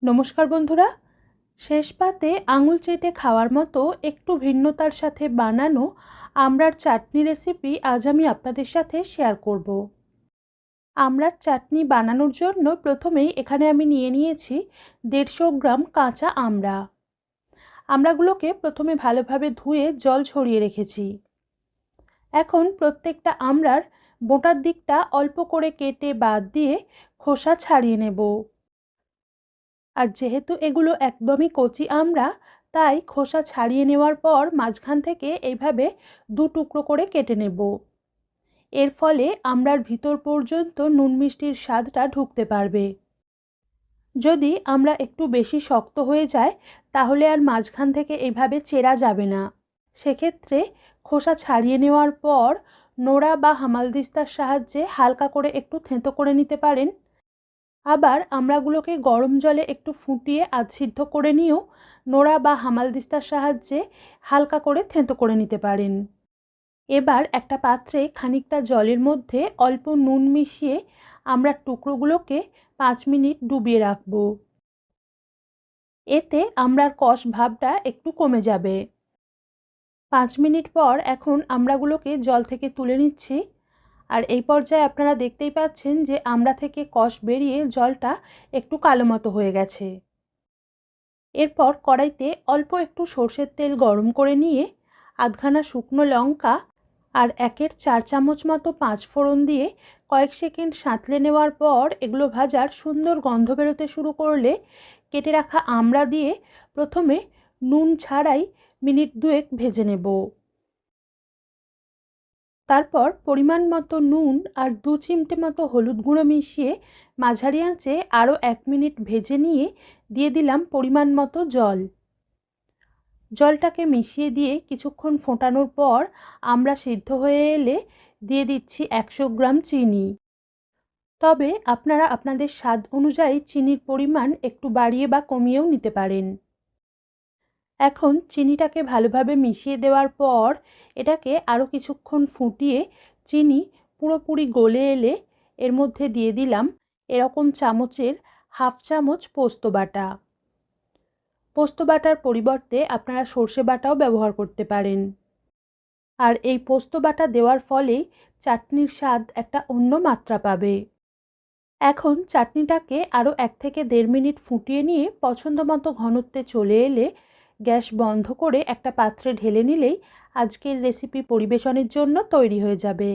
নমস্কার বন্ধুরা, শেষ পাতে আঙুল চেটে খাওয়ার মতো একটু ভিন্নতার সাথে বানানো আমড়ার চাটনি রেসিপি আজ আমি আপনাদের সাথে শেয়ার করব। আমড়ার চাটনি বানানোর জন্য প্রথমেই এখানে আমি নিয়ে নিয়েছি 150 গ্রাম কাঁচা আমড়া। আমড়াগুলোকে প্রথমে ভালোভাবে ধুয়ে জল ঝরিয়ে রেখেছি। এখন প্রত্যেকটা আমড়ার বোঁটার দিকটা অল্প করে কেটে বাদ দিয়ে খোসা ছাড়িয়ে নেব। আর যেহেতু এগুলো একদমই কচি আমড়া, তাই খোসা ছাড়িয়ে নেওয়ার পর মাঝখান থেকে এইভাবে 2 টুকরো করে কেটে নেব। এর ফলে আমড়ার ভিতর পর্যন্ত নুন মিষ্টির স্বাদটা ঢুকতে পারবে। যদি আমড়া একটু বেশি শক্ত হয়ে যায় তাহলে আর মাঝখান থেকে এইভাবে চেরা যাবে না। সেক্ষেত্রে খোসা ছাড়িয়ে নেওয়ার পর নোড়া বা হামালদিস্তার সাহায্যে হালকা করে একটু থেঁতো করে নিতে পারেন। আবার আমড়াগুলোকে গরম জলে একটু ফুটিয়ে আধসিদ্ধ করে নিয়েও নোড়া বা হামালদিস্তার সাহায্যে হালকা করে থেঁতো করে নিতে পারেন। এবার একটা পাত্রে খানিকটা জলের মধ্যে অল্প নুন মিশিয়ে আমড়ার টুকরোগুলোকে 5 মিনিট ডুবিয়ে রাখব। এতে আমড়ার কষ ভাবটা একটু কমে যাবে। 5 মিনিট পর এখন আমড়াগুলোকে জল থেকে তুলে নিচ্ছি। আর এই পর্যায়ে আপনারা দেখতেই পাচ্ছেন যে আমড়া থেকে কষ বেরিয়ে জলটা একটু কালো মতো হয়ে গেছে। এরপর কড়াইতে অল্প একটু সর্ষের তেল গরম করে নিয়ে আধখানা শুকনো লঙ্কা আর 1/4 চামচ মতো 5 ফোড়ন দিয়ে কয়েক সেকেন্ড সাঁতলে নেওয়ার পর এগুলো ভাজার সুন্দর গন্ধ বেরোতে শুরু করলে কেটে রাখা আমড়া দিয়ে প্রথমে নুন ছাড়াই মিনিট 2 ভেজে নেব। তারপর পরিমাণ মতো নুন আর 2 চিমটে মতো হলুদ গুঁড়ো মিশিয়ে মাঝারি আঁচে আরও 1 মিনিট ভেজে নিয়ে দিয়ে দিলাম পরিমাণ মতো জল। জলটাকে মিশিয়ে দিয়ে কিছুক্ষণ ফোটানোর পর আমড়া সিদ্ধ হয়ে এলে দিয়ে দিচ্ছি 100 গ্রাম চিনি। তবে আপনারা আপনাদের স্বাদ অনুযায়ী চিনির পরিমাণ একটু বাড়িয়ে বা কমিয়েও নিতে পারেন। এখন চিনিটাকে ভালোভাবে মিশিয়ে দেওয়ার পর এটাকে আরও কিছুক্ষণ ফুটিয়ে চিনি পুরোপুরি গলে এলে এর মধ্যে দিয়ে দিলাম এরকম চামচের 1/2 চামচ পোস্ত বাটা। পোস্ত বাটার পরিবর্তে আপনারা সর্ষে বাটাও ব্যবহার করতে পারেন। আর এই পোস্ত বাটা দেওয়ার ফলে চাটনির স্বাদ একটা অন্য মাত্রা পাবে। এখন চাটনিটাকে আরও 1 থেকে 1.5 মিনিট ফুটিয়ে নিয়ে পছন্দ মতো ঘনত্বে চলে এলে গ্যাস বন্ধ করে একটা পাত্রে ঢেলে নিলেই আজকের রেসিপি পরিবেশনের জন্য তৈরি হয়ে যাবে।